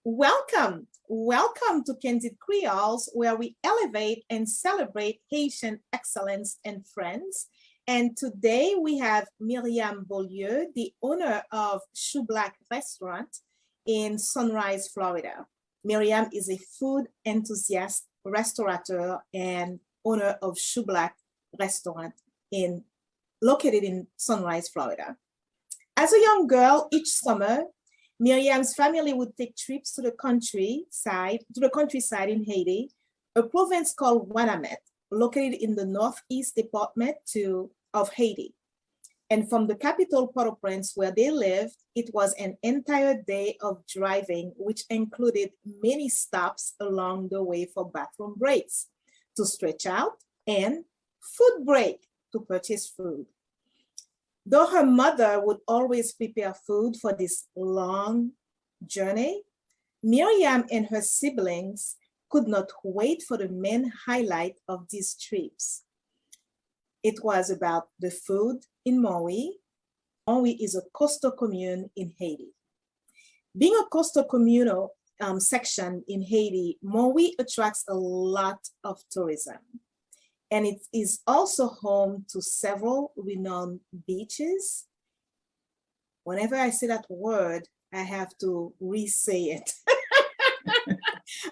Welcome to Candid Creoles, where we elevate and celebrate Haitian excellence and friends. And today we have Myriam Beaulieu, the owner of Choublak Restaurant in Sunrise, Florida. Myriam is a food enthusiast, restaurateur, and owner of Choublak Restaurant located in Sunrise, Florida. As a young girl, each summer, Myriam's family would take trips to the countryside in Haiti, a province called Wanamet, located in the northeast department of Haiti. And from the capital, Port-au-Prince, where they lived, it was an entire day of driving, which included many stops along the way for bathroom breaks, to stretch out, and food break to purchase food. Though her mother would always prepare food for this long journey, Myriam and her siblings could not wait for the main highlight of these trips. It was about the food in Maui. Maui is a coastal commune in Haiti. Being a coastal communal section in Haiti, Maui attracts a lot of tourism. And it is also home to several renowned beaches. Whenever I say that word, I have to re-say it.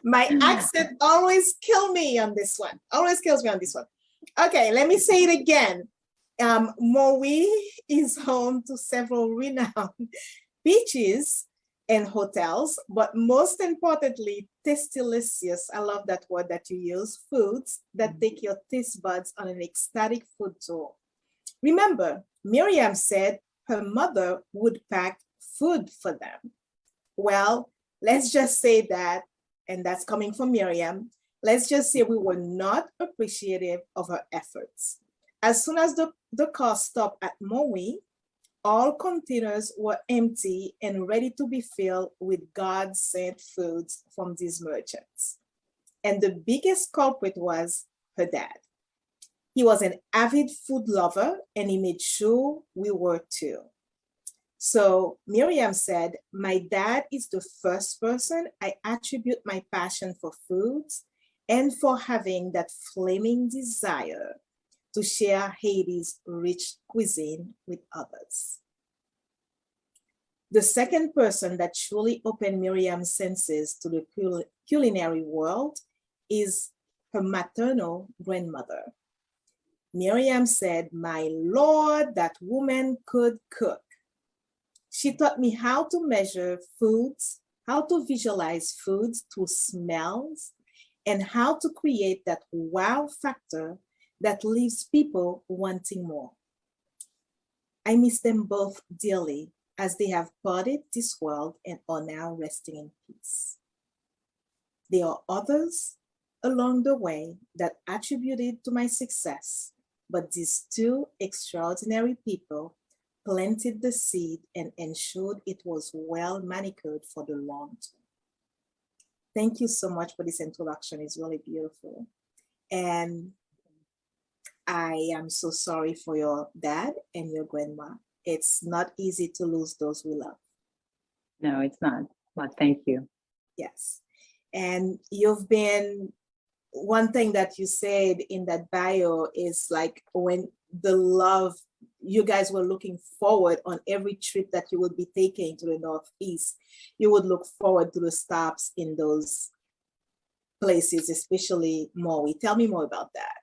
My accent always kills me on this one. Okay, let me say it again. Maui is home to several renowned beaches and hotels, but most importantly, Tastilicious, I love that word that you use, foods that take your taste buds on an ecstatic food tour. Remember, Myriam said her mother would pack food for them. Well, let's just say that, and that's coming from Myriam, let's just say we were not appreciative of her efforts. As soon as the car stopped at Maui, all containers were empty and ready to be filled with God-sent foods from these merchants. And the biggest culprit was her dad. He was an avid food lover and he made sure we were too. So Myriam said, my dad is the first person I attribute my passion for foods and for having that flaming desire to share Haiti's rich cuisine with others. The second person that truly opened Myriam's senses to the culinary world is her maternal grandmother. Myriam said, my Lord, that woman could cook. She taught me how to measure foods, how to visualize foods through smells, and how to create that wow factor that leaves people wanting more. I miss them both dearly as they have parted this world and are now resting in peace. There are others along the way that attributed to my success, but these two extraordinary people planted the seed and ensured it was well manicured for the long term. Thank you so much for this introduction. It's really beautiful. And I am so sorry for your dad and your grandma. It's not easy to lose those we love. No, it's not, but thank you. Yes. And you've been, one thing that you said in that bio is like when the love, you guys were looking forward on every trip that you would be taking to the Northeast, you would look forward to the stops in those places, especially Maui. Tell me more about that.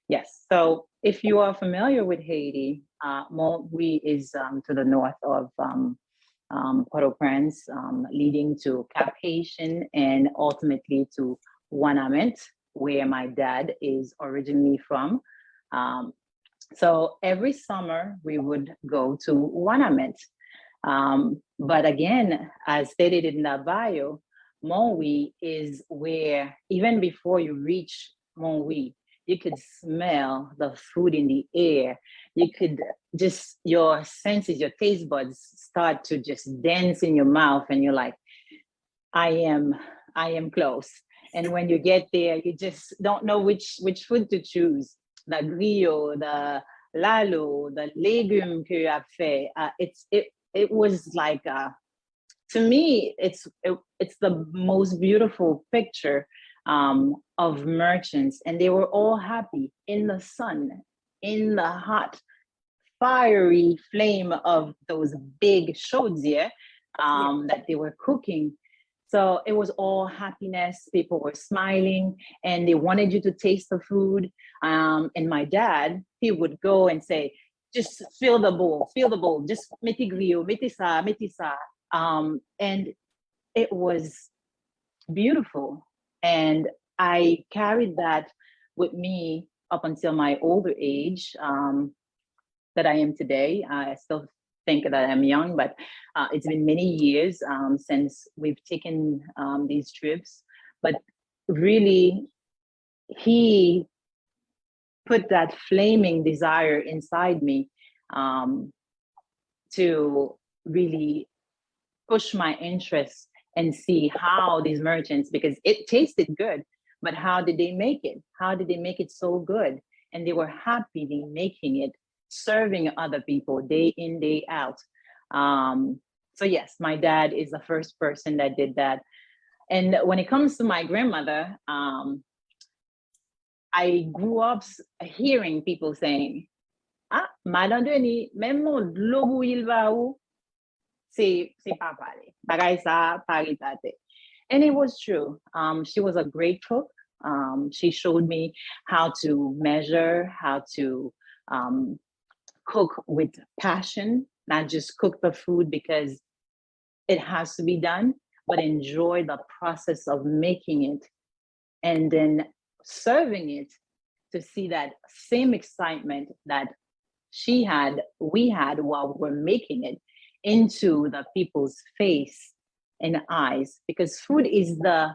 Yes, so if you are familiar with Haiti, Maui is to the north of Port-au-Prince, leading to Cap Haitian and ultimately to Wanamet, where my dad is originally from. So every summer we would go to Wanamet. But again, as stated in the bio, Maui is where, even before you reach Maui, you could smell the food in the air. You could just, your senses, your taste buds start to just dance in your mouth and you're like, I am close. And when you get there, you just don't know which food to choose. The griot, the lalo, the légumes que you have fait. It was like to me, it's the most beautiful picture of merchants, and they were all happy in the sun, in the hot, fiery flame of those big chaudière that they were cooking. So it was all happiness. People were smiling, and they wanted you to taste the food. And my dad, he would go and say, just fill the bowl, just meti griot, meti ça, meti ça. And it was beautiful. And I carried that with me up until my older age that I am today. I still think that I'm young, but it's been many years since we've taken these trips. But really, he put that flaming desire inside me to really push my interest and see how these merchants, because it tasted good, but how did they make it? How did they make it so good? And they were happily making it, serving other people day in, day out. So yes, my dad is the first person that did that. And when it comes to my grandmother, I grew up hearing people saying, ah, Madame Denis, même mon logo il va où? C'est pas parler. Bagay sa, paritate. And it was true. She was a great cook. She showed me how to measure, how to cook with passion, not just cook the food because it has to be done, but enjoy the process of making it and then serving it, to see that same excitement that we had while we were making it into the people's face and eyes, because food is the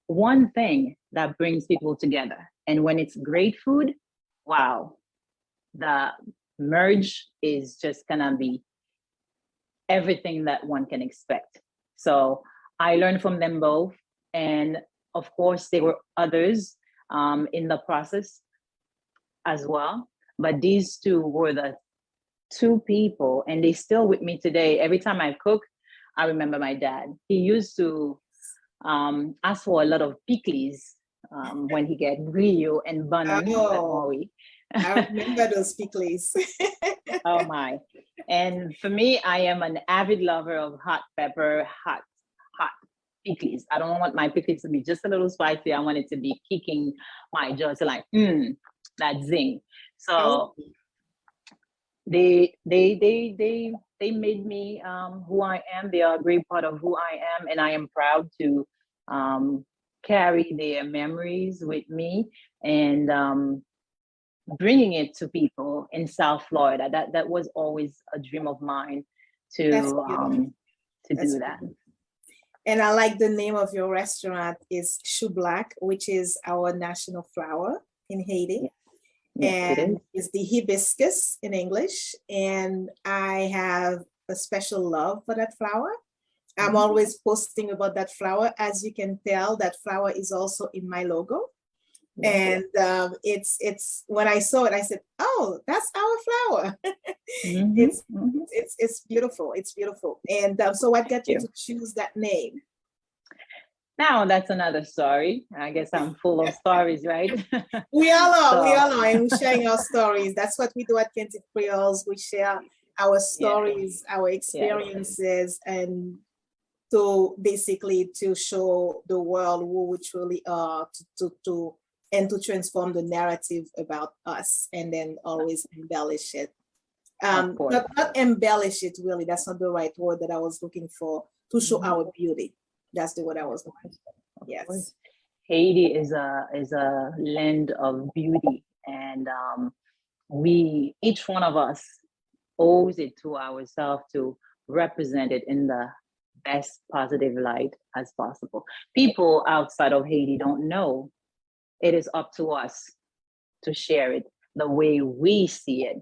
one thing that brings people together. And when it's great food, wow, the merge is just gonna be everything that one can expect. So I learned from them both. And of course, there were others in the process as well. But these two were the two people, and they still with me today. Every time I cook, I remember my dad. He used to ask for a lot of pickles when he get griot and bun. Oh, I remember those pickles. Oh my. And for me, I am an avid lover of hot pepper, hot pickles. I don't want my pickles to be just a little spicy. I want it to be kicking my jaw to like, that zing. So they made me who I am. They are a great part of who I am, and I am proud to carry their memories with me and bringing it to people in South Florida. That was always a dream of mine to do that. And I like the name of your restaurant is Choublak, which is our national flower in Haiti. Yes, and it's the hibiscus in English. And I have a special love for that flower. I'm always posting about that flower. As you can tell, that flower is also in my logo. And it's when I saw it, I said, "Oh, that's our flower." It's beautiful. It's beautiful. And so, what got you to choose that name? Now that's another story. I guess I'm full of stories, right? We all are. We all are, and we're sharing our stories. That's what we do at Candid Creoles. We share our stories, our experiences, and to basically to show the world who we truly are, and to transform the narrative about us, and then always embellish it. Not embellish it, really. That's not the right word that I was looking for. To show our beauty. That's the word I was looking for. Yes. Haiti is a land of beauty, and each one of us owes it to ourselves to represent it in the best positive light as possible. People outside of Haiti don't know. It is up to us to share it the way we see it,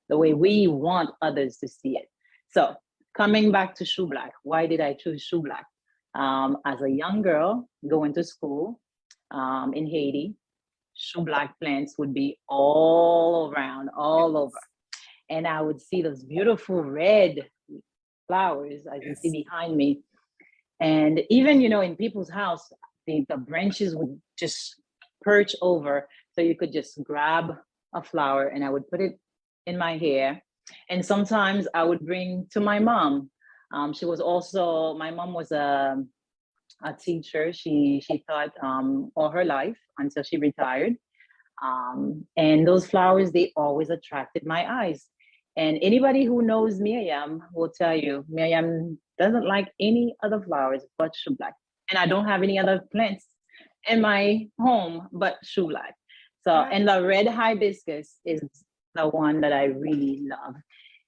the way we want others to see it. So coming back to Choublak, why did I choose Choublak? As a young girl going to school in Haiti, Choublak plants would be all around, all over. And I would see those beautiful red flowers, as you see behind me. And even, in people's house, the branches would just perch over. So you could just grab a flower and I would put it in my hair. And sometimes I would bring to my mom. My mom was a teacher. She taught all her life until she retired. And those flowers, they always attracted my eyes. And anybody who knows Myriam will tell you, Myriam doesn't like any other flowers but Choublak. And I don't have any other plants in my home but Choublak. So, and the red hibiscus is the one that I really love.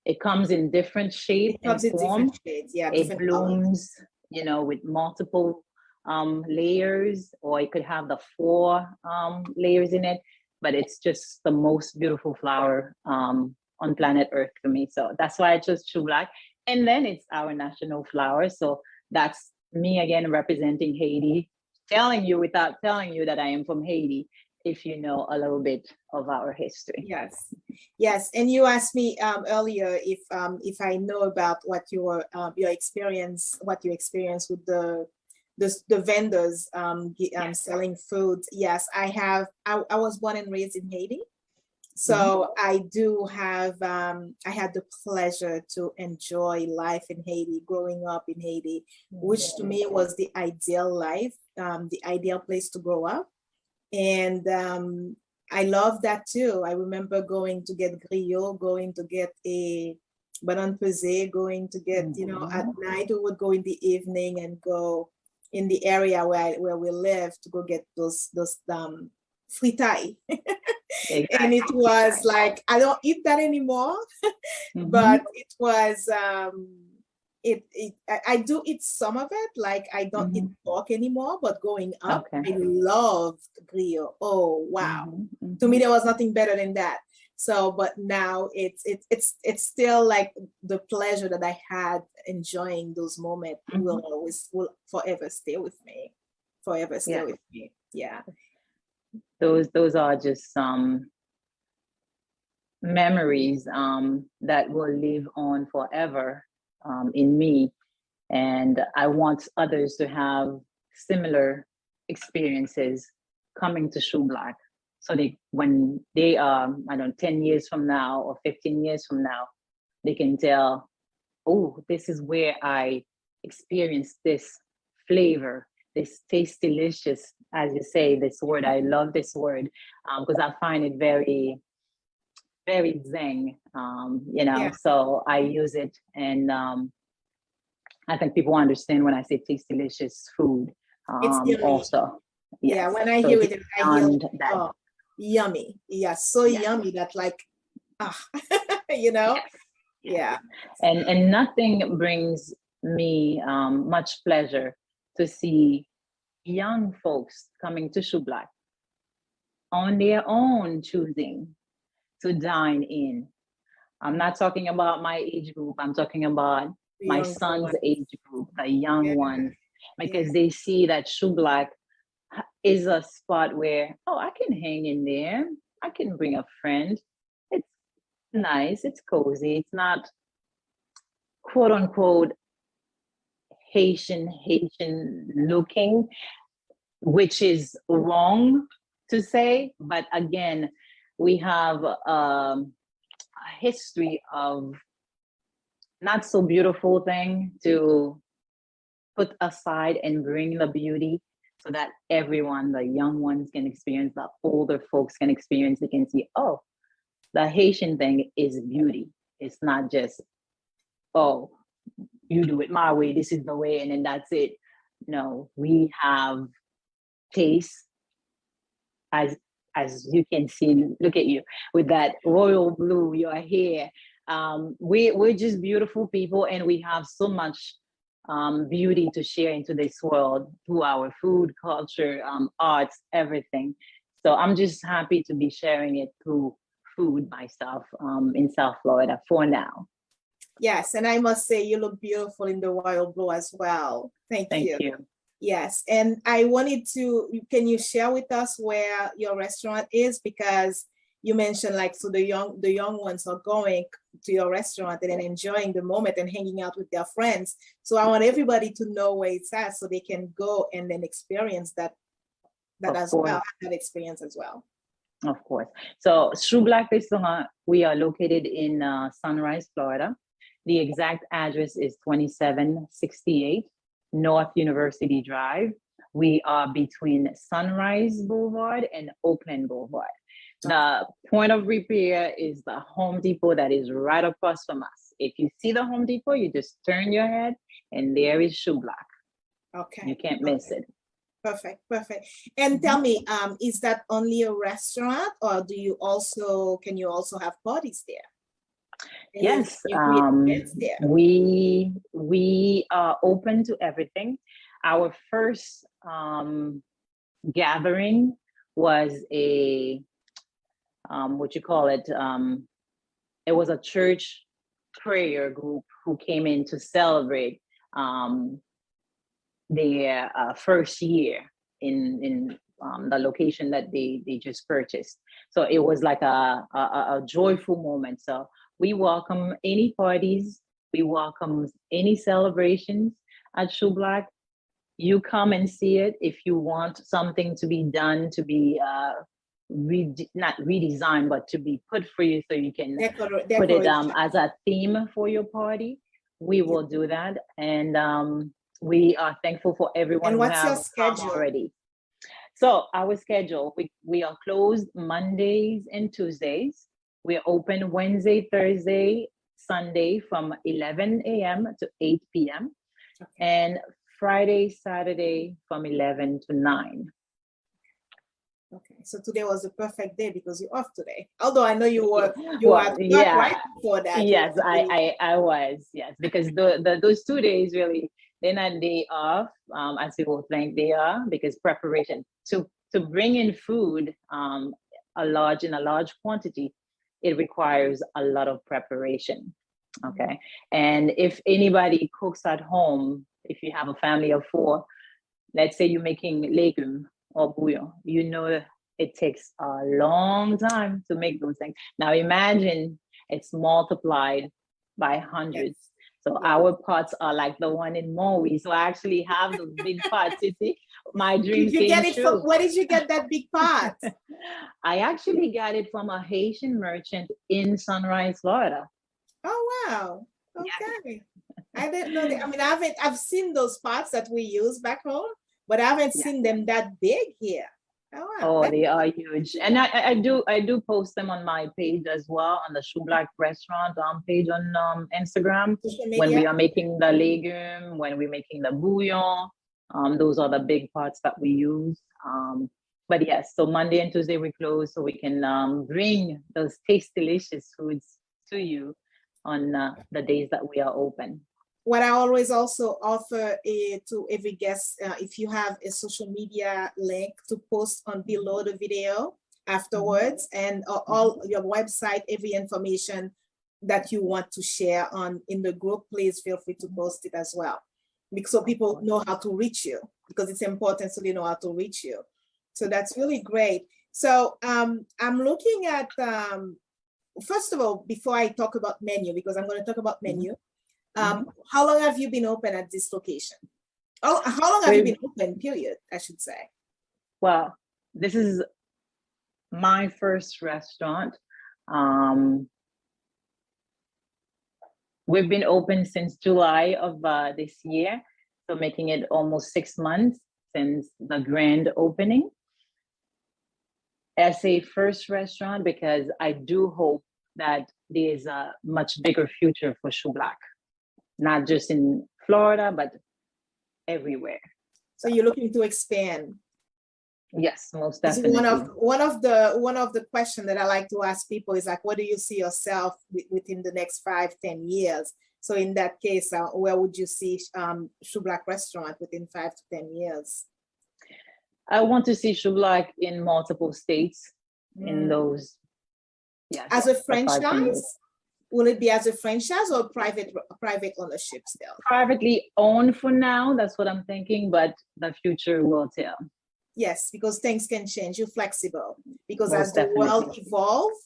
It comes in different shape and form. Yeah, it blooms, with multiple layers, or it could have the 4 layers in it. But it's just the most beautiful flower on planet Earth for me. So that's why I chose Choublak. And then it's our national flower. So that's me again representing Haiti, telling you without telling you that I am from Haiti, if you know a little bit of our history. Yes. And you asked me earlier if I know about what your experience, what you experienced with the vendors selling food. Yes, I have. I was born and raised in Haiti. So I do have, I had the pleasure to enjoy life in Haiti, growing up in Haiti, which to me was the ideal life, the ideal place to grow up. And I love that too. I remember going to get griot, going to get a banan pesé, going to get, at night we would go in the evening and go in the area where we live to go get those fritai. And it was like, I don't eat that anymore, but it was, I do eat some of it. Like I don't eat pork anymore, but going up, I loved griot. Oh, wow. To me, there was nothing better than that. So, but now it's still like the pleasure that I had enjoying those moments will forever stay with me, with me. Yeah. Those are just some memories that will live on forever in me. And I want others to have similar experiences coming to Choublak. So when they are, 10 years from now or 15 years from now, they can tell, oh, this is where I experienced this flavor, this Tastilicious, as you say, this word. I love this word because I find it very, very zen, so I use it. And I think people understand when I say Tastilicious food also. Yeah, when I hear it, I hear that. Yummy. Yeah, so yummy that like, Yeah. And nothing brings me much pleasure to see young folks coming to Choublak on their own choosing to dine in. I'm not talking about my age group. I'm talking about my son's age group, the young ones, because they see that Choublak is a spot where, I can hang in there. I can bring a friend. It's nice. It's cozy. It's not quote unquote Haitian looking, which is wrong to say. But again, we have a history of not so beautiful thing to put aside and bring the beauty so that everyone, the young ones can experience, the older folks can experience. They can see, the Haitian thing is beauty. It's not just, you do it my way, this is the way, and then that's it. No, we have taste, as you can see, look at you with that royal blue, your hair. We're just beautiful people, and we have so much beauty to share into this world through our food, culture, arts, everything. So I'm just happy to be sharing it through food myself in South Florida for now. Yes, and I must say you look beautiful in the royal blue as well. Thank you. Yes, and I wanted to, can you share with us where your restaurant is? Because you mentioned like, so the young ones are going to your restaurant and then enjoying the moment and hanging out with their friends. So I want everybody to know where it's at so they can go and then experience that as well, have that experience as well. Of course. So Choublak Restaurant, we are located in Sunrise, Florida. The exact address is 2768 North University Drive. We are between Sunrise Boulevard and Oakland Boulevard. The point of repair is the Home Depot that is right across from us. If you see the Home Depot, you just turn your head and there is Choublak. Okay. You can't miss it. Perfect. And tell me, is that only a restaurant, or can you also have parties there? Yes, we are open to everything. Our first gathering was a it was a church prayer group who came in to celebrate their first year in the location that they just purchased. So it was like a joyful moment. So we welcome any parties, we welcome any celebrations at Choublak. You come and see it. If you want something to be done, to be not redesigned, but to be put for you so you can put it as a theme for your party, we will do that. And we are thankful for everyone. And what's your schedule already? So our schedule, we are closed Mondays and Tuesdays. We are open Wednesday, Thursday, Sunday from 11 a.m. to 8 p.m. Okay. And Friday, Saturday from 11 to 9. Okay, so today was the perfect day because you're off today. Although I know you were right before that. Yes, I was, yes, because those 2 days really, they're not day off, as people think they are, because preparation to bring in food in a large quantity, it requires a lot of preparation. Okay, and if anybody cooks at home, if you have a family of 4, let's say you're making legume or bouillon, you know it takes a long time to make those things. Now imagine it's multiplied by hundreds. Yes. So our pots are like the one in Maui. So I actually have those big pots. You see, my dream came true. Where did you get that big pot? I actually got it from a Haitian merchant in Sunrise, Florida. Oh wow! Okay, yes. I didn't know that. I mean, I've seen those pots that we use back home, but I haven't seen them that big here. Oh, wow. Oh, they are huge, and I do post them on my page as well, on the Choublak Restaurant page on Instagram, when we are making the legume, when we're making the bouillon. Those are the big pots that we use. But yes, so Monday and Tuesday we close, so we can bring those Tastilicious foods to you on the days that we are open. What I always also offer to every guest, if you have a social media link to post on below the video afterwards, and all your website, every information that you want to share in the group, please feel free to post it as well, so people know how to reach you, because it's important so they know how to reach you. So that's really great. So I'm looking at, first of all, before I talk about menu, because I'm going to talk about menu, how long have you been open at this location? Oh, how long have you been open, period, I should say? Well, this is my first restaurant. We've been open since July of this year, so making it almost 6 months since the grand opening. As a first restaurant, because I do hope that there's a much bigger future for Choublak, not just in Florida, but everywhere. So you're looking to expand? Yes, most definitely. One of the questions that I like to ask people is like, what do you see yourself within the next 5-10 years? So in that case, where would you see Choublak Restaurant within 5 to 10 years? I want to see Choublak in multiple states. In those, yes. As a franchise? Will it be as a franchise or private ownership still? Privately owned for now, that's what I'm thinking, but the future will tell. Yes, because things can change. You're flexible because Most as the world definitely. evolves,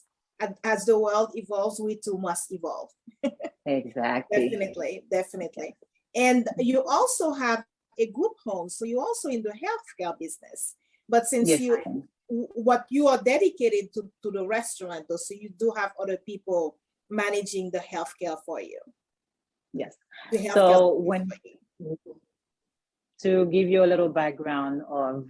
as the world evolves, we too must evolve. Exactly. Definitely, definitely. And you also have a group home, so you're also in the healthcare business. But since Yes, you, I am. what you are dedicated to the restaurant, though, so you do have other people managing the healthcare for you, Yes. the healthcare So service when for you. to give you a little background of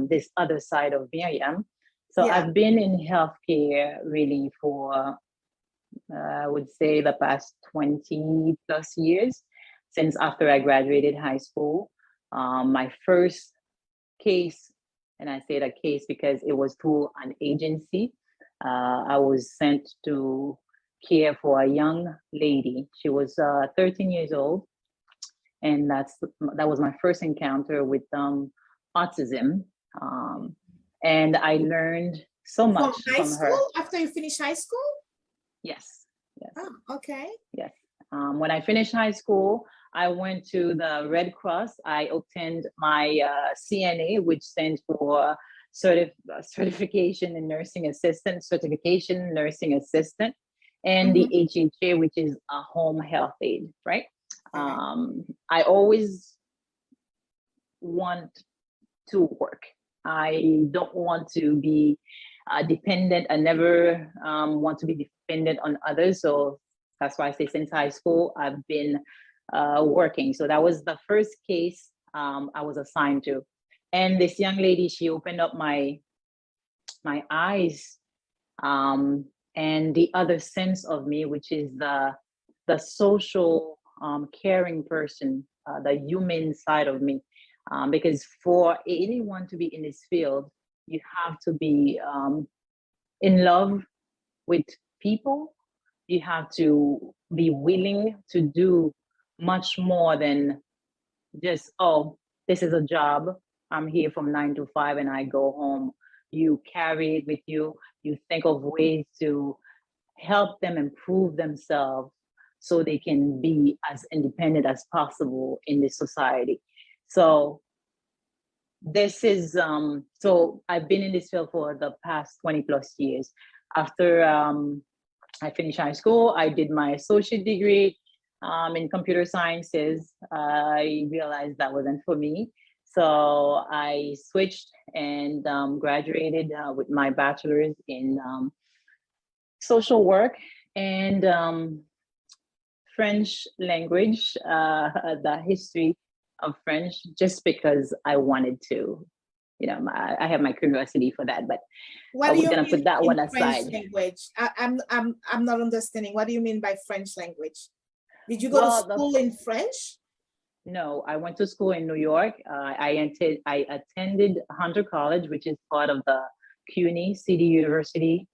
this other side of Myriam. So Yeah. I've been in healthcare really for, I would say, the past 20 plus years since after I graduated high school. My first case, and I say that case because it was through an agency. I was sent to care for a young lady. She was 13 years old, and that was my first encounter with autism. Um, and I learned so From much high from her. school, after you finish high school? Yes, yes, Oh, okay. yes. When I finished high school, I went to the Red Cross. I obtained my CNA, which stands for Certification in Nursing Assistant, Certification Nursing Assistant, and the Mm-hmm. HHA, which is a home health aide, right? Okay. I always want to work. I don't want to be dependent. I never want to be dependent on others. So that's why I say since high school, I've been working. So that was the first case I was assigned to. And this young lady, she opened up my eyes, um, and the other sense of me, which is the social caring person, the human side of me. Because for anyone to be in this field, you have to be in love with people. You have to be willing to do much more than just, oh, this is a job. I'm here from 9 to 5 and I go home. You carry it with you. You think of ways to help them improve themselves so they can be as independent as possible in this society. So this is so I've been in this field for the past 20 plus years. After I finished high school, I did my associate degree in computer sciences. I realized that wasn't for me, so I switched and graduated with my bachelor's in social work and French language, the history of French, just because I wanted to. I have my curiosity for that, but What do we're you gonna mean put that in one French aside. language? I'm not understanding. What do you mean by French language? Did you go to Well, school in French? no, I went to school in New York. I attended Hunter College, which is part of the CUNY City University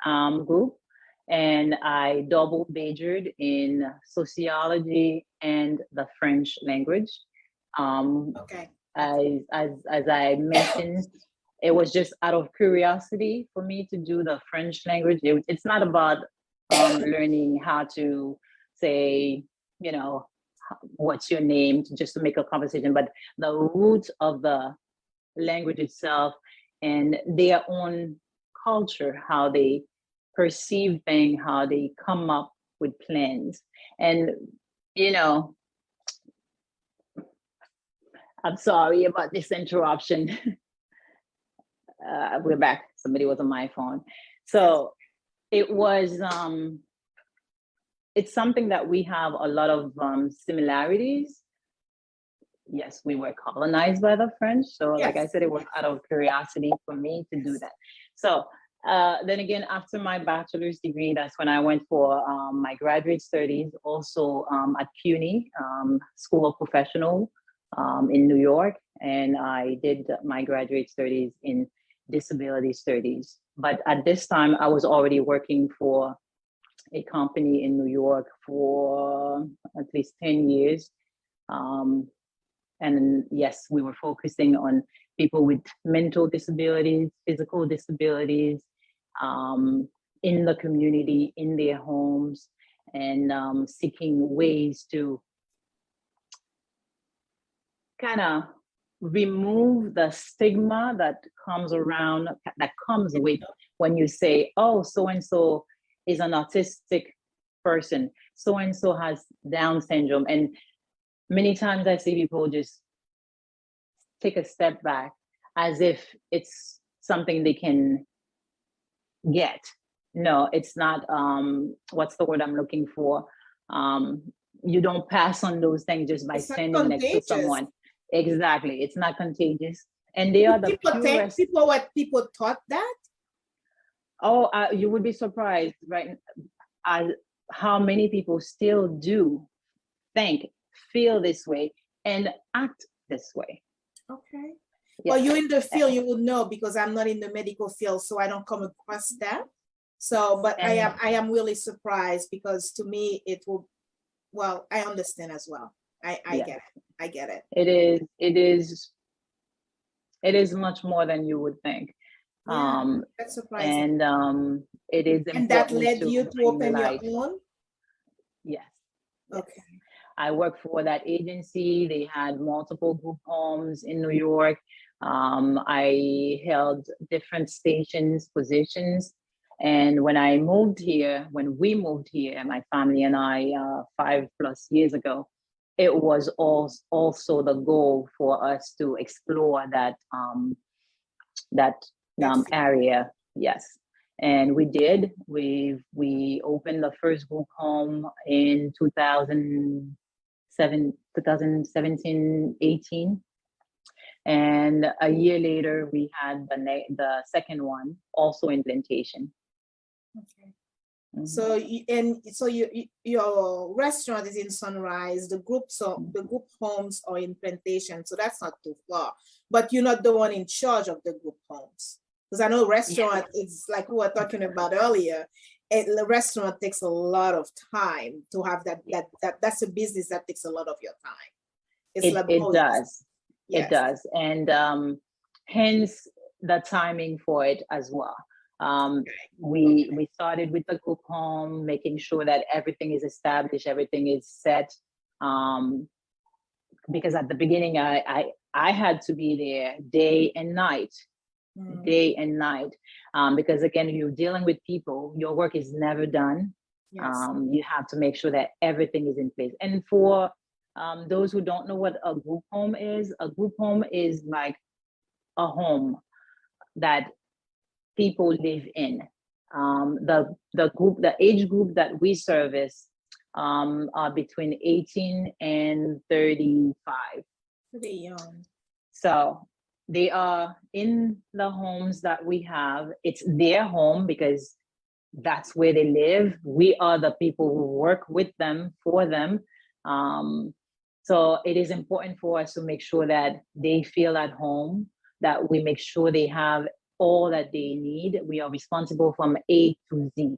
group, and I double majored in sociology and the French language. Um, Okay. Okay. as I mentioned, it was just out of curiosity for me to do the French language. It's not about learning how to say, you know, what's your name, just to make a conversation, but the roots of the language itself and their own culture, how they perceive things, how they come up with plans. And, you know, I'm sorry about this interruption. We're back. Somebody was on my phone. That's So it was, it's something that we have a lot of similarities. Yes, we were colonized by the French. So, like I yes. said, it was out of curiosity for me to do Yes. that. So, then again, after my bachelor's degree, that's when I went for my graduate studies, also at CUNY, School of Professional in New York. And I did my graduate studies in disability studies. But at this time, I was already working for a company in New York for at least 10 years. Um, and yes, we were focusing on people with mental disabilities, physical disabilities, in the community, in their homes, and seeking ways to kind of remove the stigma that comes around, that comes with when you say, oh, so and so is an autistic person, so and so has Down syndrome. And many times I see people just take a step back as if it's something they can get. No, it's not. What's the word I'm looking for? You don't pass on those things just by It's not standing next to contagious. someone. Exactly, it's not contagious, and they are the purest. People thought that. Oh, you would be surprised, right? How many people still do think, feel this way, and act this way. Okay. Yeah. Well, you're in the field, you would know, because I'm not in the medical field, so I don't come across that. So, but I am really surprised, because to me it will. Well, I understand as well. I Yeah. get it. I get it. It is much more than you would think. Yeah, that's surprising. And it is important. And that led you to bring open your light. own? Yes. Okay. I worked for that agency. They had multiple group homes in New York. I held different stations, positions. And when we moved here, my family and I, 5+ years ago, it was also the goal for us to explore that area. Yes. And we did. We opened the first group home in 2017, 18. And a year later, we had the second one, also in Plantation. Okay. Mhm. So your restaurant is in Sunrise. The group homes are in Plantation, so that's not too far. But you're not the one in charge of the group homes, because I know restaurant is like we were talking about earlier. The restaurant takes a lot of time to have that's a business that takes a lot of your time. It does. Yes. It does, and hence the timing for it as well. We started with the group home, making sure that everything is established, everything is set. Because at the beginning, I had to be there day and night, because again, you're dealing with people. Your work is never done. Yes. You have to make sure that everything is in place. And for those who don't know what a group home is like a home that people live in. The age group that we service are between 18 and 35. Pretty young. So they are in the homes that we have. It's their home because that's where they live. We are the people who work with them, for them. So it is important for us to make sure that they feel at home, that we make sure they have all that they need. We are responsible from A to Z.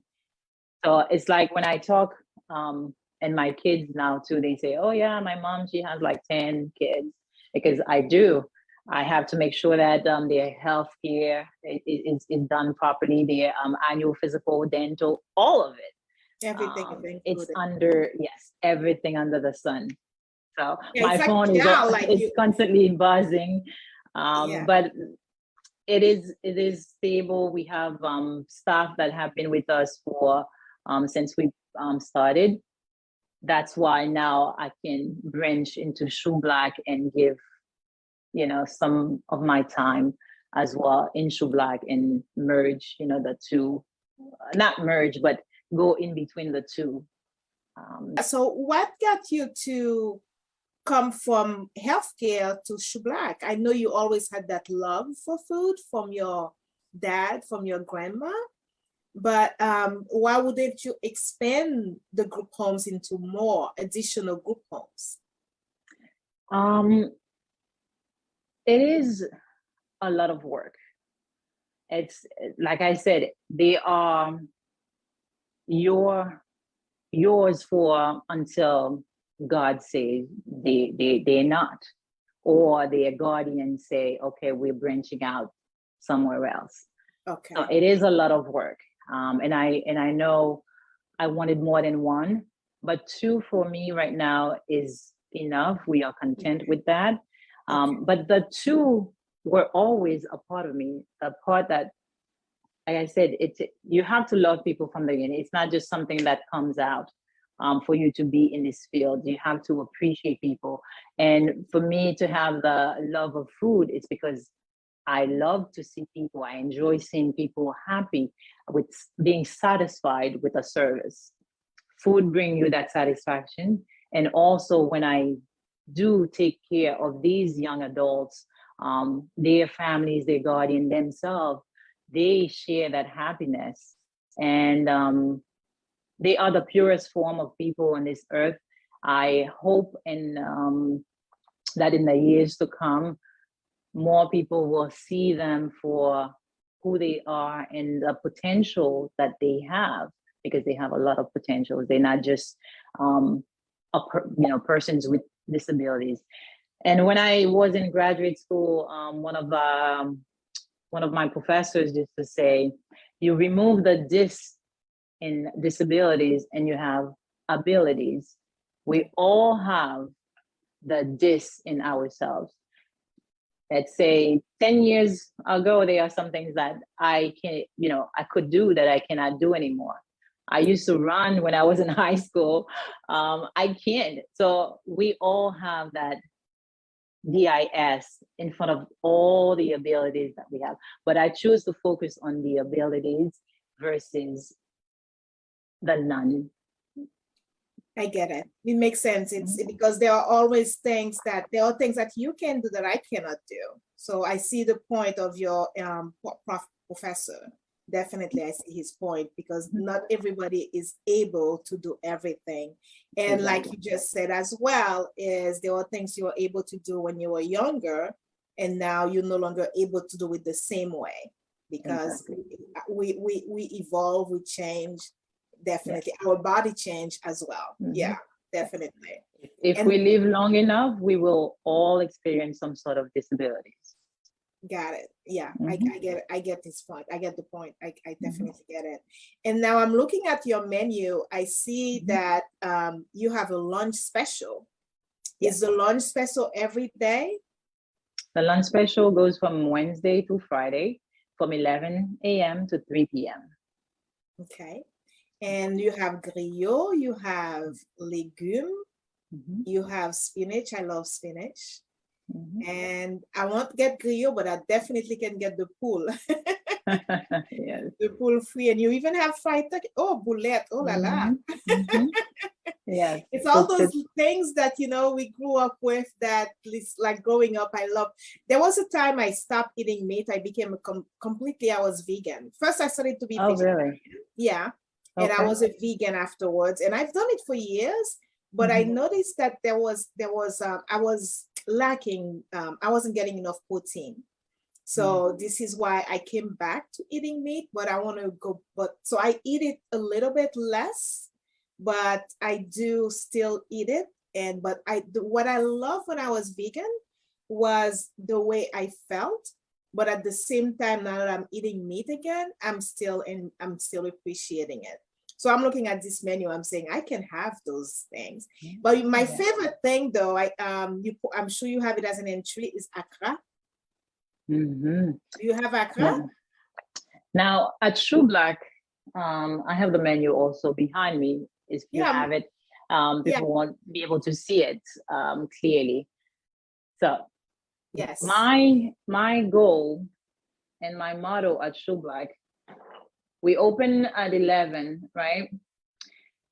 So it's like when I talk, and my kids now too, they say, oh yeah, my mom, she has like 10 kids, because I do. I have to make sure that their health care is done properly, their annual physical, dental, all of it. Everything it's under, everything under the sun. So my like, phone is constantly buzzing, but it is stable. We have staff that have been with us for since we started. That's why now I can branch into Choublak and give some of my time as well in Choublak, and merge the two, not merge, but go in between the two. So what got you to come from healthcare to Choublak? I know you always had that love for food from your dad, from your grandma, but why wouldn't you expand the group homes into more additional group homes? It is a lot of work. It's like I said, they are yours for until God says they're not, or their guardians say, okay, we're branching out somewhere else. Okay. So it is a lot of work. And I know I wanted more than one, but 2 for me right now is enough. We are content with that. But the two were always a part of me, a part that, like I said, you have to love people from the beginning. It's not just something that comes out for you to be in this field. You have to appreciate people. And for me to have the love of food, it's because I love to see people. I enjoy seeing people happy with being satisfied with a service. Food brings you that satisfaction. And also when I do take care of these young adults, their families, their guardian, themselves, they share that happiness. And they are the purest form of people on this earth. I hope that in the years to come, more people will see them for who they are and the potential that they have, because they have a lot of potentials. They're not just persons with disabilities. And when I was in graduate school, one of my professors used to say, you remove the dis in disabilities and you have abilities. We all have the dis in ourselves. Let's say 10 years ago, there are some things that I could do that I cannot do anymore. I used to run when I was in high school. I can't. So we all have that DIS in front of all the abilities that we have. But I choose to focus on the abilities versus the none. I get it. It makes sense. It's because there are always things that you can do that I cannot do. So I see the point of your professor. Definitely, I see his point, because not everybody is able to do everything. And like you just said as well, is there are things you were able to do when you were younger, and now you're no longer able to do it the same way, because we evolve, we change. Definitely, our body change as well. Yeah, definitely. If we live long enough, we will all experience some sort of disabilities. Got it. Yeah, I get it. I get this point. I get the point. I definitely get it. And now I'm looking at your menu. I see that you have a lunch special. Is the lunch special every day? The lunch special goes from Wednesday to Friday from 11 a.m. to 3 p.m. Okay. And you have griot, you have legume, you have spinach. I love spinach. And I won't get griot, but I definitely can get the pool. Yes. The pool free. And you even have fried turkey. Oh, boulette. Oh la la. Yes. It's all those things that, we grew up with, that like growing up, I love. There was a time I stopped eating meat. I became I was vegan. First, I started to be vegetarian. Really? Yeah. And I was a vegan afterwards, and I've done it for years, but I noticed that I was lacking, I wasn't getting enough protein. So this is why I came back to eating meat, but I want to go, so I eat it a little bit less, but I do still eat it. But what I love when I was vegan was the way I felt. But at the same time, now that I'm eating meat again, I'm still appreciating it. So I'm looking at this menu. I'm saying I can have those things. But my favorite thing, though, I'm sure you have it as an entry, is akra. Do you have akra? Yeah. Now at Choublak, I have the menu also behind me. If you have it, people won't be able to see it clearly. So. Yes. My goal and my motto at Choublak, we open at 11, right?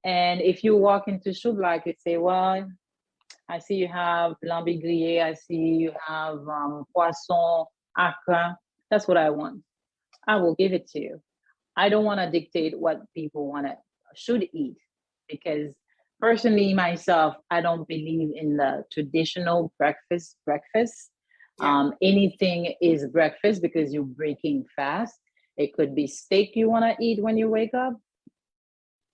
And if you walk into Choublak, you say, well, I see you have lambi grillé, I see you have poisson, akra. That's what I want. I will give it to you. I don't want to dictate what people should eat, because personally myself, I don't believe in the traditional breakfast. Anything is breakfast because you're breaking fast. It could be steak you want to eat when you wake up.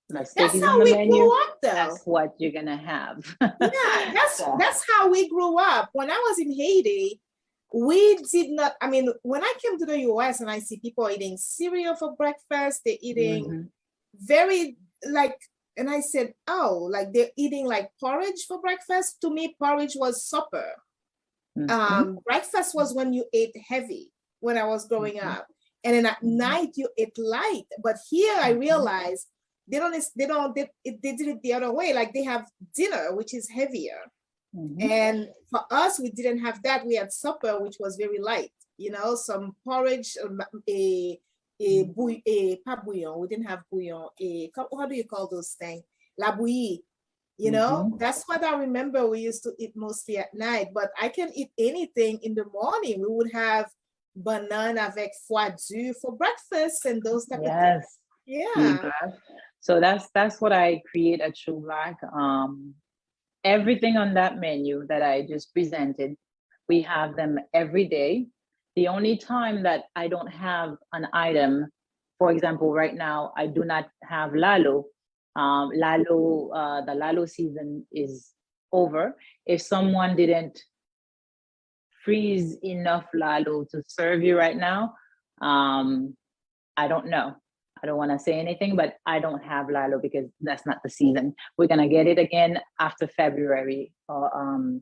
The steak is on the menu. Grew up, though. That's what you're gonna have. Yeah, that's how we grew up. When I was in Haiti, we did not. I mean, when I came to the US and I see people eating cereal for breakfast, they're eating very and I said, oh, like they're eating like porridge for breakfast. To me, porridge was supper. Breakfast was when you ate heavy when I was growing up. And then at night you ate light. But here I realized they did it the other way. Like they have dinner, which is heavier. And for us, we didn't have that. We had supper, which was very light, you know, some porridge, pas bouillon. We didn't have bouillon. How do you call those things? La bouillie. You know, that's what I remember we used to eat mostly at night, but I can eat anything in the morning. We would have banana avec foie doux for breakfast and those type of things. Yeah. So that's what I create at Choublak. Everything on that menu that I just presented, we have them every day. The only time that I don't have an item, for example, right now, I do not have lalo. The lalo season is over. If someone didn't freeze enough lalo to serve you right now, I don't know. I don't want to say anything, but I don't have lalo because that's not the season. We're gonna get it again after February of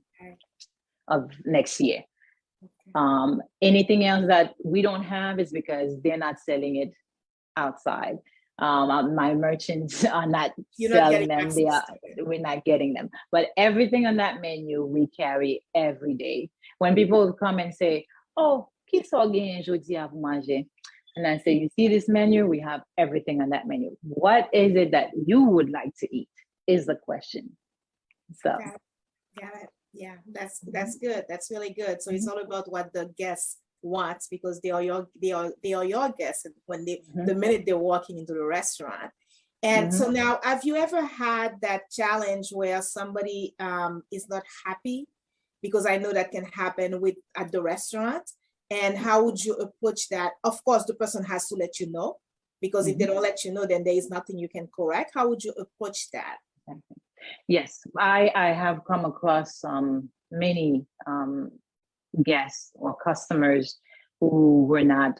next year. Anything else that we don't have is because they're not selling it outside. My merchants are not selling them. We're not getting them. But everything on that menu we carry every day. When people come and say, "Oh, qui sont gain jeudi à vous manger?" And I say, "You see this menu? We have everything on that menu. What is it that you would like to eat?" Is the question. So, got it. Yeah, that's good. That's really good. So it's all about what the guests want because they are your guests when the minute they're walking into the restaurant. And so now, have you ever had that challenge where somebody is not happy? Because I know that can happen at the restaurant. And how would you approach that? Of course, the person has to let you know, because if they don't let you know, then there is nothing you can correct. How would you approach that? Yes, I have come across many guests or customers who were not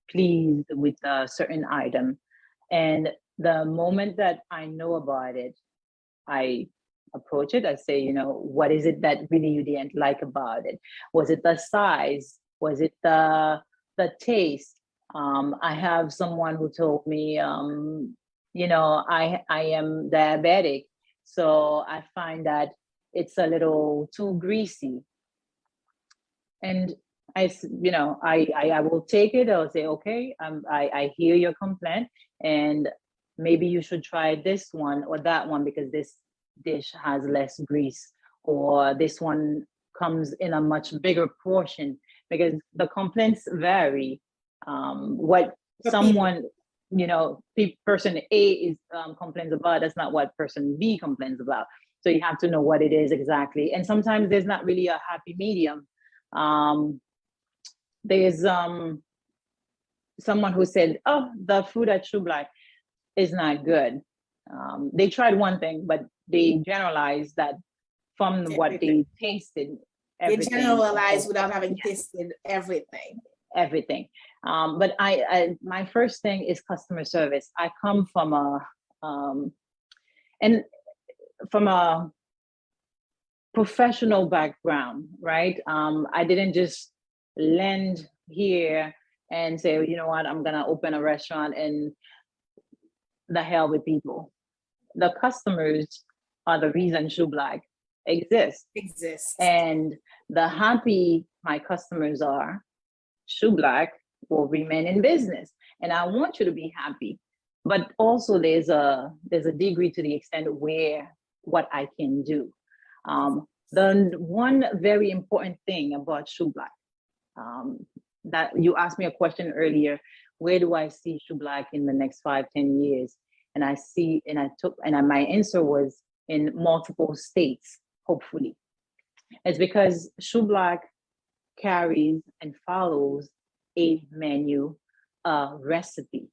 pleased with a certain item. And the moment that I know about it, I approach it. I say, you know, what is it that really you didn't like about it? Was it the size? Was it the taste? I have someone who told me, you know, I am diabetic, so I find that it's a little too greasy. And I will take it. I'll say, okay, I hear your complaint, and maybe you should try this one or that one because this dish has less grease, or this one comes in a much bigger portion, because the complaints vary. What someone, you know, person A is complains about, that's not what person B complains about. So you have to know what it is exactly. And sometimes there's not really a happy medium. There's someone who said, "Oh, the food at Choublak is not good." They tried one thing, but they generalized that from what they tasted. They generalize without having tasted everything. Everything. But my first thing is customer service. I come from a professional background, right? I didn't just land here and say, you know what, I'm gonna open a restaurant and the hell with people. The customers are the reason Choublak exists. And the happy my customers are, Choublak will remain in business. And I want you to be happy. But also there's a degree to the extent where what I can do. The one very important thing about Choublak, that you asked me a question earlier, where do I see Choublak in the next 5-10 years? And my answer was in multiple states, hopefully. It's because Choublak carries and follows a menu, a recipe.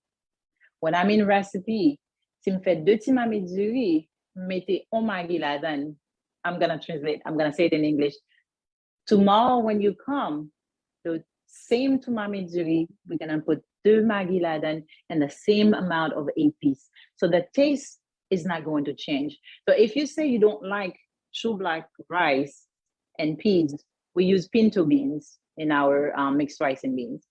When I mean recipe, si me fait 2 petits mamies du riz, mettez un maggi là-dedans. I'm gonna translate. I'm gonna say it in English. Tomorrow when you come, the same tumami du riz, we're gonna put 2 maggi là-dedans and the same amount of épices. So the taste is not going to change. So if you say you don't like Choublak rice and peas, we use pinto beans in our mixed rice and beans.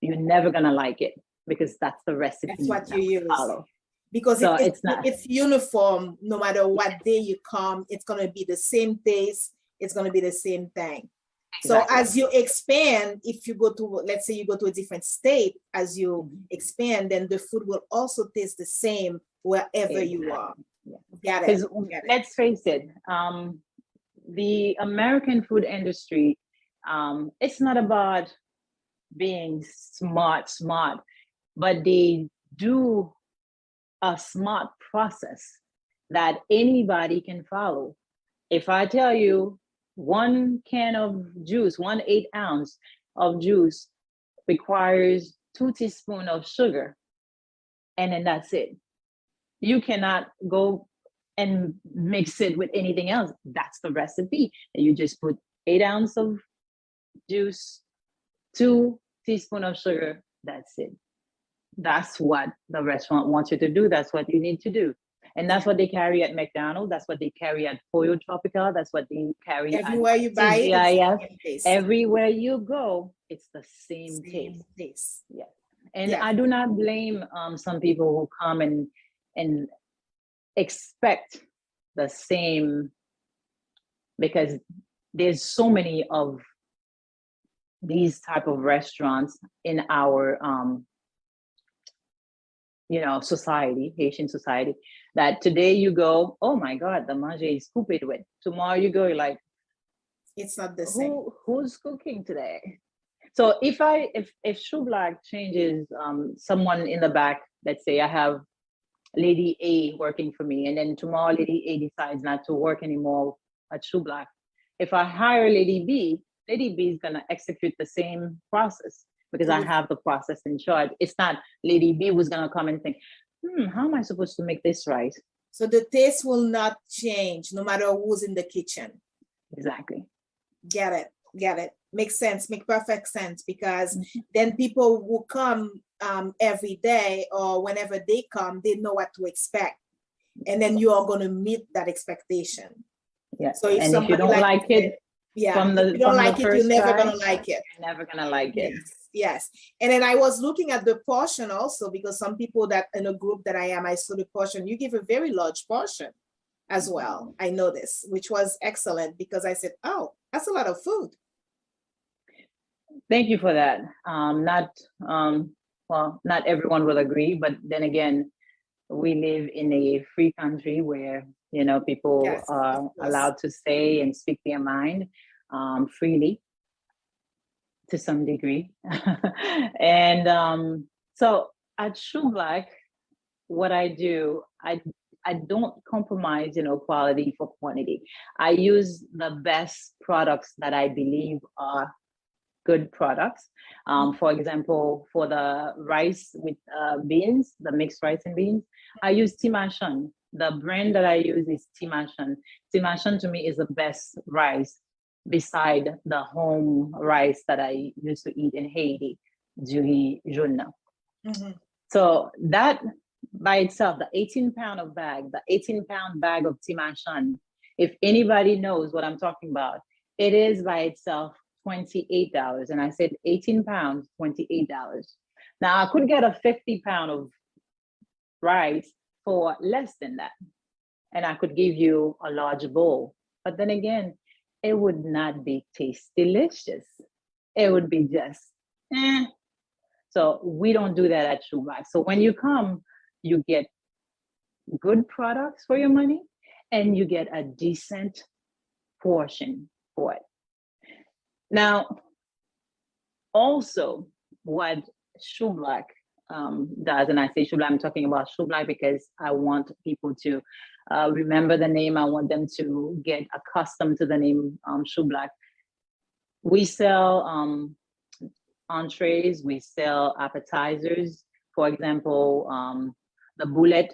You're never gonna like it because that's the recipe That's what that you we use. follow. Because So it's not. it's uniform. No matter what day you come, it's gonna be the same taste. It's gonna be the same thing. So Exactly. as you expand, if you go to, let's say you go to a different state, as you expand, then the food will also taste the same wherever you are. Yeah. Got it. Because Got it. let's face it, the American food industry, it's not about being smart, but they do a smart process that anybody can follow. If I tell you 1 can of juice, 1/8 ounce of juice requires 2 teaspoons of sugar, and then that's it. You cannot go and mix it with anything else. That's the recipe. And you just put 8 ounces of juice, 2 teaspoons of sugar. That's it. That's what the restaurant wants you to do. That's what you need to do. And that's what they carry at McDonald's. That's what they carry at Pollo Tropical. That's what they carry Everywhere at you buy it, it's the TGIF. same taste. Everywhere you go, it's the same taste. Taste. Yeah. And Yeah. I do not blame some people who come and expect the same, because there's so many of these type of restaurants in our society, Haitian society, that today you go, oh my God, the manger is coupé with. Tomorrow you go, you're like, it's not the same. Who's cooking today? So if Choublak changes someone in the back, let's say I have Lady A working for me, and then tomorrow Lady A decides not to work anymore at Choublak. If I hire Lady B is gonna execute the same process because I have the process in charge. It's not Lady B who's gonna come and think, how am I supposed to make this right? So the taste will not change no matter who's in the kitchen. Exactly. Get it. Makes sense. Make perfect sense, because then people will come every day, or whenever they come, they know what to expect, and then you are going to meet that expectation. Yeah. So if you don't like it, if you don't like it, you're never going to like it. You're never going to like it. Yes. And then I was looking at the portion also, because some people that in a group that I saw the portion, you give a very large portion as well. I noticed, which was excellent, because I said, oh, that's a lot of food. Thank you for that. Not everyone will agree, but then again, we live in a free country where, people are allowed to say and speak their mind freely to some degree. And so at Choublak, what I do, I don't compromise, quality for quantity. I use the best products that I believe are good products. For example, for the rice with beans, the mixed rice and beans, I use Timashun. The brand that I use is Timashun. Timashun to me is the best rice beside the home rice that I used to eat in Haiti, Juhi Juna. So that by itself, the 18-pound bag of Timashun, if anybody knows what I'm talking about, it is by itself $28. And I said 18 pounds, $28. Now I could get a 50-pound of rice for less than that. And I could give you a large bowl. But then again, it would not be Tastilicious. It would be just, So we don't do that at Choublak. So when you come, you get good products for your money, and you get a decent portion for it. Now, also what Choublak does, and I say Choublak, I'm talking about Choublak because I want people to remember the name. I want them to get accustomed to the name Choublak. We sell entrees, we sell appetizers. For example, the boulet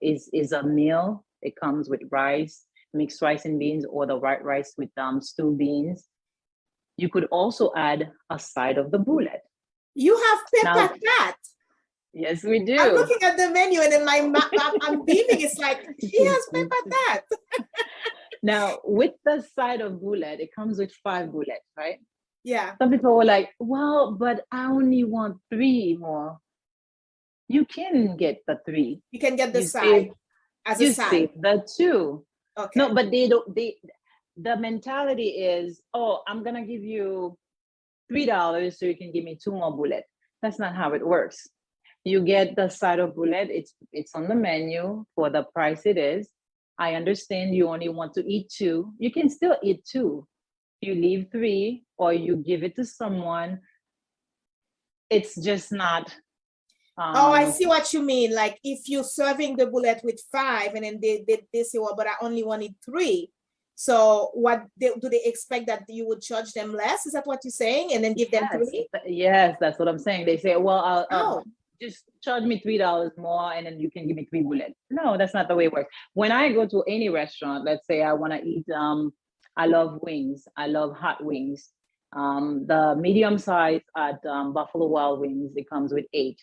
is a meal. It comes with rice, mixed rice and beans, or the white rice with stewed beans. You could also add a side of the boulet. You have pepper that. Yes, we do. I'm looking at the menu, and then I'm beaming. It's like, she has pepper that. Now, with the side of bullet, it comes with 5 bullets, right? Yeah. Some people were like, well, but I only want 3 more. You can get the 3. You can get the You side save, as a you side. save the 2. Okay. No, but they don't, the mentality is, oh, I'm gonna give you $3 so you can give me 2 more bullets. That's not how it works. You get the side of bullet, it's on the menu for the price it is. I understand you only want to eat 2. You can still eat 2. You leave 3 or you give it to someone. It's just not Oh, I see what you mean. Like if you're serving the bullet with 5 and then they say, well, but I only wanted 3. So do they expect that you would charge them less? Is that what you're saying? And then give them 3? Yes, that's what I'm saying. They say, well, I'll Oh, just charge me $3 more and then you can give me 3 bullets. No, that's not the way it works. When I go to any restaurant, let's say I want to eat, I love wings. I love hot wings. The medium size at Buffalo Wild Wings, it comes with 8.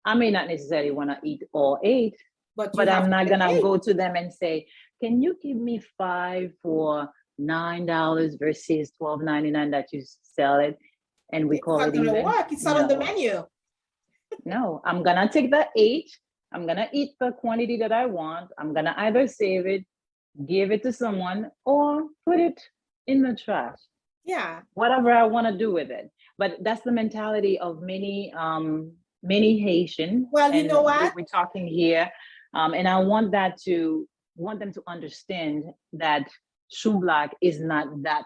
I may not necessarily want to eat all 8, but but I'm not get gonna 8. go to them and say, can you give me 5 for $9 versus $12.99 that you sell it and we It's call not it gonna even? work. It's not on the menu. No, I'm gonna take the 8. I'm gonna eat the quantity that I want. I'm gonna either save it, give it to someone, or put it in the trash. Yeah. Whatever I want to do with it. But that's the mentality of many Haitian. Well, you And know what? we're talking here. And I want them to understand that Choublak is not that,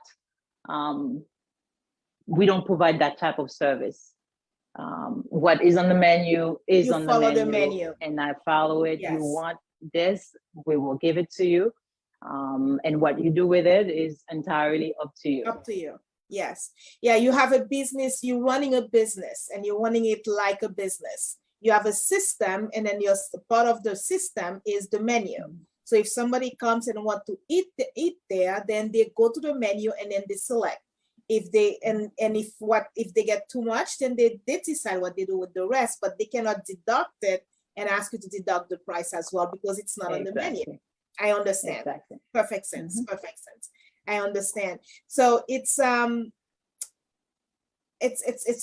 we don't provide that type of service. What is on the menu is You on follow the the menu. and I follow it. Yes. You want this, we will give it to you. And what you do with it is entirely up to you. Up to you. Yes. Yeah, you have a business, you're running a business and you're running it like a business. You have a system and then your part of the system is the menu. So if somebody comes and want to eat there, then they go to the menu and then they select. If they if they get too much, then they decide what they do with the rest, but they cannot deduct it and ask you to deduct the price as well because it's not on the menu. I understand. Exactly. Perfect sense. Perfect sense. I understand. So it's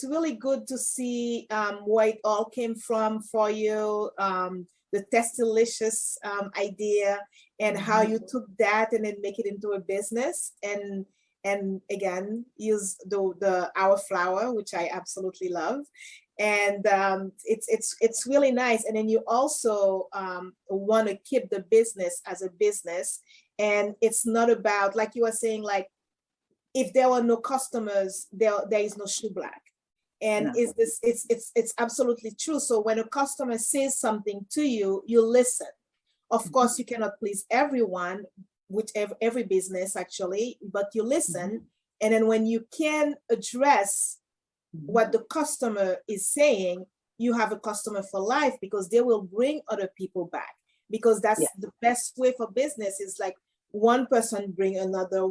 really good to see where it all came from for you, the Tastilicious idea and how you took that and then make it into a business and again use the our flour, which I absolutely love. And it's really nice. And then you also want to keep the business as a business. And it's not about, like you were saying, like if there were no customers, there is no Choublak. And it's absolutely true. So when a customer says something to you, you listen. Of course, you cannot please everyone, with every business actually, but you listen. And then when you can address what the customer is saying, you have a customer for life because they will bring other people back. Because that's the best way for business is like one person bring another,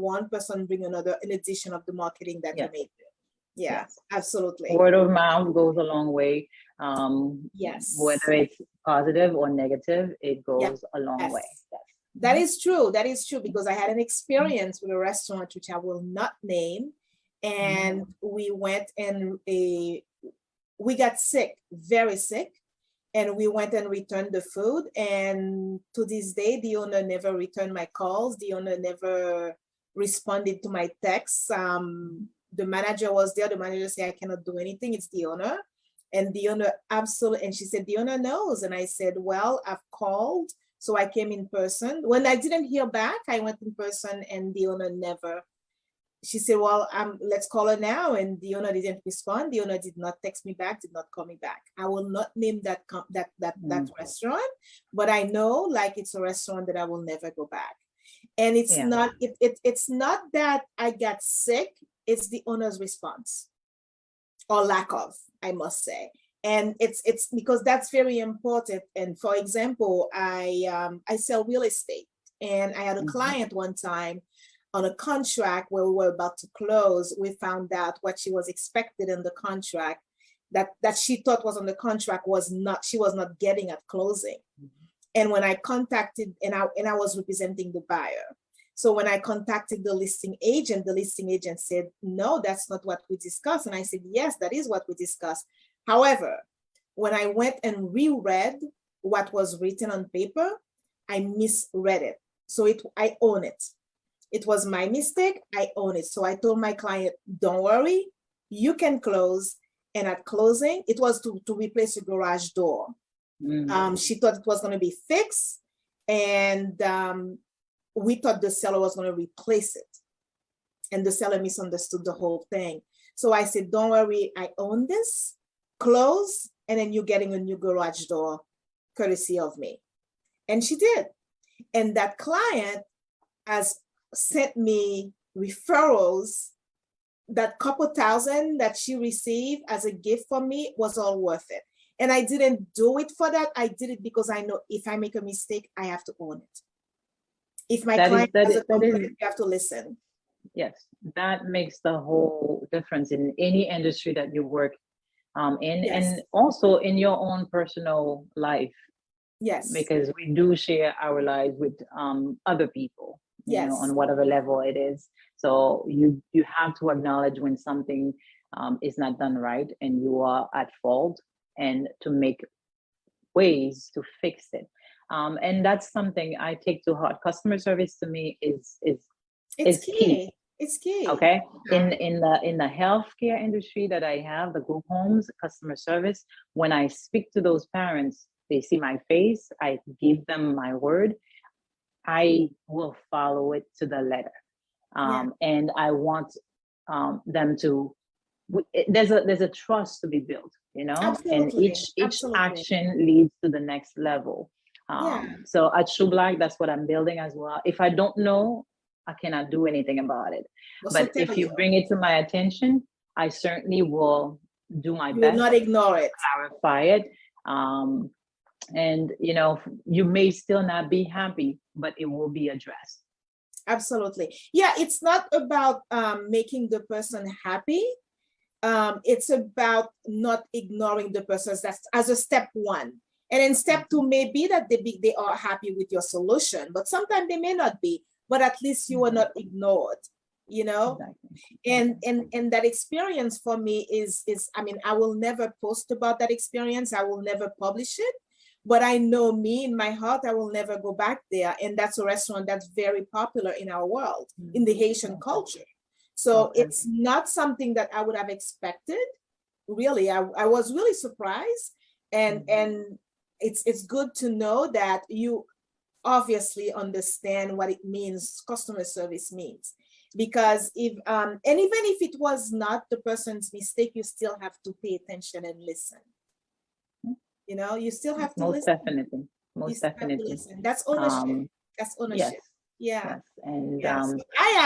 in addition of the marketing that you may do. Yeah, absolutely. Word of mouth goes a long way. Yes. Whether it's positive or negative, it goes a long way. Yes. That is true. That is true because I had an experience with a restaurant, which I will not name. And we went and we got sick, very sick. And we went and returned the food. And to this day, the owner never returned my calls. The owner never responded to my texts. The manager was there. The manager said, I cannot do anything. It's the owner. And the owner absolutely, and she said, the owner knows. And I said, well, I've called. So I came in person. When I didn't hear back, I went in person and the owner never. She said, well, let's call her now. And the owner didn't respond. The owner did not text me back, did not call me back. I will not name that restaurant, but I know like it's a restaurant that I will never go back. And it's not, it's not that I got sick, it's the owner's response or lack of, I must say. And it's because that's very important. And for example, I sell real estate and I had a client one time on a contract where we were about to close. We found out what she was expected in the contract that she thought was on the contract she was not getting at closing. And when I contacted and I was representing the buyer. So when I contacted the listing agent said, no, that's not what we discussed. And I said, yes, that is what we discussed. However, when I went and reread what was written on paper, I misread it. So I own it. It was my mistake. I own it. So I told my client, don't worry, you can close. And at closing, it was to replace a garage door. She thought it was going to be fixed. And we thought the seller was going to replace it. And the seller misunderstood the whole thing. So I said, don't worry, I own this. Close, and then you're getting a new garage door courtesy of me. And she did. And that client has sent me referrals. That couple thousand that she received as a gift from me was all worth it. And I didn't do it for that. I did it because I know if I make a mistake, I have to own it. If my client has a complaint, you have to listen. Yes, that makes the whole difference in any industry that you work in, Yes. and also in your own personal life. Yes. Because we do share our lives with other people, you know, on whatever level it is. So you have to acknowledge when something is not done right and you are at fault, and to make ways to fix it. And that's something I take to heart. Customer service to me is key. It's key. Okay. In the healthcare industry that I have, the group homes, customer service, when I speak to those parents, they see my face, I give them my word, I will follow it to the letter. And I want them to, there's a trust to be built, you know. Absolutely. And each action leads to the next level. So at Choublak, that's what I'm building as well. If I don't know, I cannot do anything about it. But if you bring it to my attention, I certainly will do my best. Will not ignore it. Clarify it. And you know, you may still not be happy, but it will be addressed. Absolutely. Yeah, it's not about making the person happy. It's about not ignoring the person. That's as a step one. And then step two may be that they are happy with your solution, but sometimes they may not be, but at least you are not ignored, you know? Exactly. And that experience for me is, I mean, I will never post about that experience. I will never publish it, but I know me in my heart, I will never go back there. And that's a restaurant that's very popular in our world, in the Haitian culture. So it's not something that I would have expected. Really, I was really surprised. And it's good to know that you obviously understand what it means, customer service means. Because if, and even if it was not the person's mistake, you still have to pay attention and listen. You know, you still have to listen. Most definitely. That's ownership. That's ownership. Yes. Yeah. Yes. And so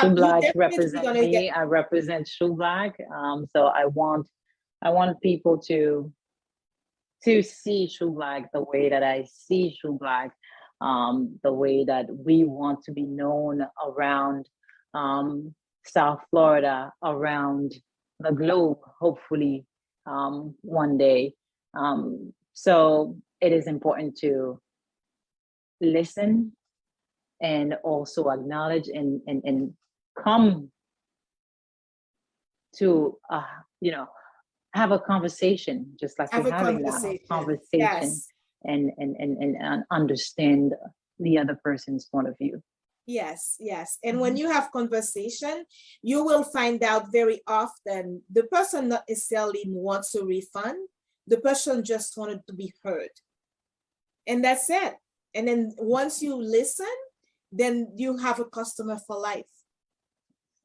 Choublak represents me. I represent Choublak. So I want people to see Choublak the way that I see Choublak, the way that we want to be known around South Florida, around the globe, hopefully one day. So it is important to listen and also acknowledge and come to, you know, have a conversation, just like we're having now, conversation, and understand the other person's point of view. Yes. And when you have conversation, you will find out very often the person not necessarily wants a refund. The person just wanted to be heard. And that's it. And then once you listen, then you have a customer for life.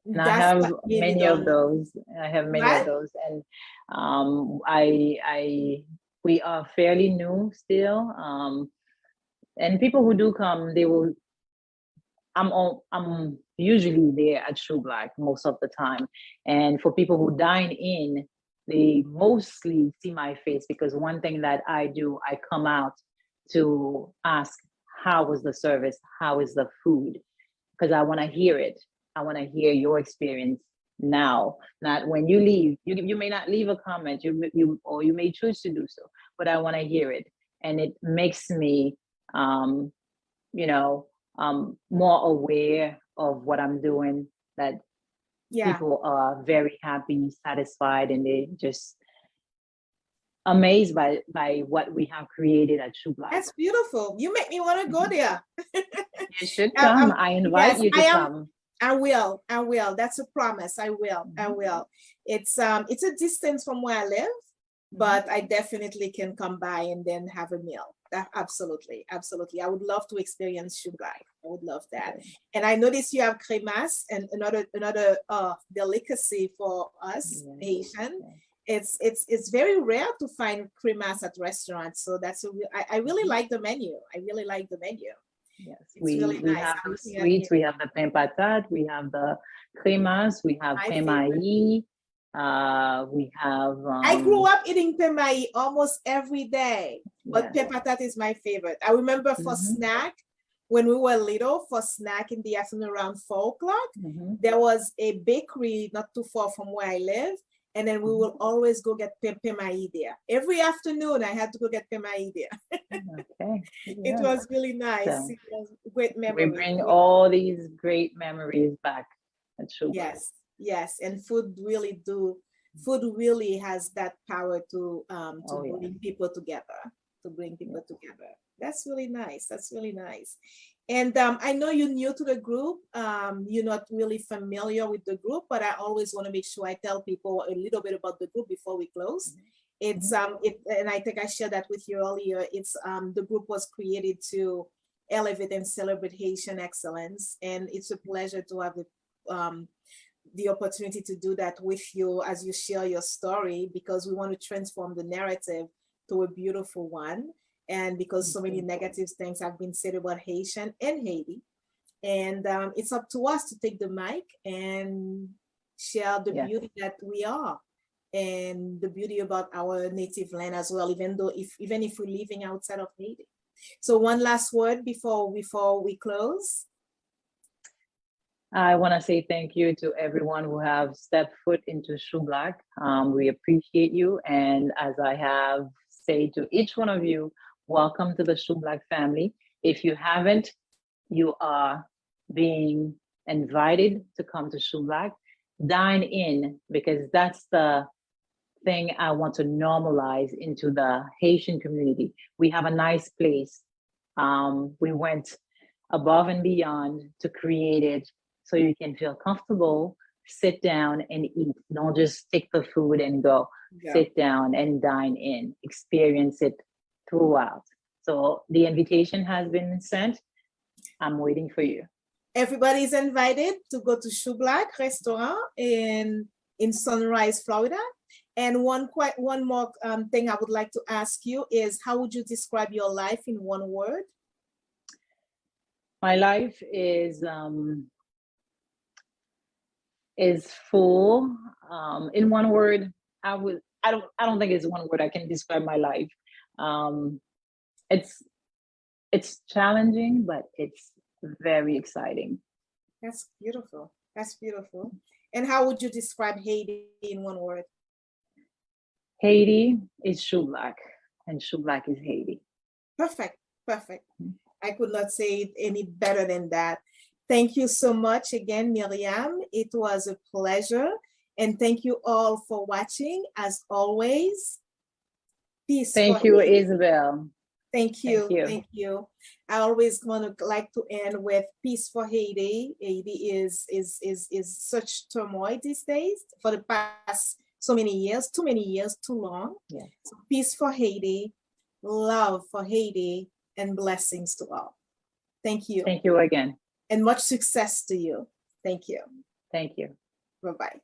And I have many of those. And we are fairly new still. And people who do come, I'm usually there at Choublak most of the time. And for people who dine in, they mostly see my face, because one thing that I do, I come out to ask, how was the service? How is the food? Because I want to hear it. I want to hear your experience now, not when you leave. You may not leave a comment, or you may choose to do so, but I want to hear it. And it makes me, more aware of what I'm doing that Yeah. people are very happy, satisfied, and they just amazed by what we have created at Choublak. That's beautiful. You make me want to go there. You should come. I invite Yes, you to come. I will. I will. That's a promise. I will. I will. It's a distance from where I live, but I definitely can come by and then have a meal. Absolutely. Absolutely. I would love to experience Choublak. I would love that. Okay. And I noticed you have cremas and another delicacy for us Haitian. It's very rare to find cremas at restaurants. So that's I really like the menu. I really like the menu. Yes, It's we really nice. have the sweets, we have the pain patate, we have the cremas, we have pain maï, we have. I grew up eating pain maï almost every day, but pain patate is my favorite. I remember for snack, when we were little, for snack in the afternoon around 4 o'clock, there was a bakery not too far from where I live. And then we will always go get pain maï there. Every afternoon, I had to go get pain maï there. Okay. It was really nice. So, it was great memory. we bring all these great memories back at Choublak. Yes, yes. And food really has that power to bring people together, That's really nice. That's really nice. And I know you're new to the group. You're not really familiar with the group, but I always want to make sure I tell people a little bit about the group before we close. It's and I think I shared that with you earlier. It's the group was created to elevate and celebrate Haitian excellence, and it's a pleasure to have the opportunity to do that with you as you share your story, because we want to transform the narrative to a beautiful one. And because so many negative things have been said about Haitian and Haiti. And it's up to us to take the mic and share the beauty that we are and the beauty about our native land as well, even if we're living outside of Haiti. So one last word before we close. I want to say thank you to everyone who have stepped foot into Choublak. We appreciate you. And as I have said to each one of you, welcome to the Choublak family. If you haven't, you are being invited to come to Choublak. Dine in, because that's the thing I want to normalize into the Haitian community. We have a nice place. We went above and beyond to create it so you can feel comfortable, sit down and eat. Don't just take the food and go. Sit down and dine in, experience it throughout. So the invitation has been sent. I'm waiting for you. Everybody's invited to go to Choublak Restaurant in Sunrise, Florida. And one more thing I would like to ask you is, how would you describe your life in one word? My life is full. In one word, I don't think it's one word I can describe my life. It's challenging, but it's very exciting. That's beautiful. That's beautiful. And how would you describe Haiti in one word? Haiti is Choublak, and Choublak is Haiti. Perfect. Perfect. I could not say it any better than that. Thank you so much again, Myriam. It was a pleasure. And thank you all for watching. As always, peace. Thank you, Isabel. Thank you. Thank you. I always like to end with peace for Haiti. Haiti is such turmoil these days for the past so many years, too many years, too long. Yeah. So peace for Haiti, love for Haiti, and blessings to all. Thank you. Thank you again. And much success to you. Thank you. Thank you. Bye-bye.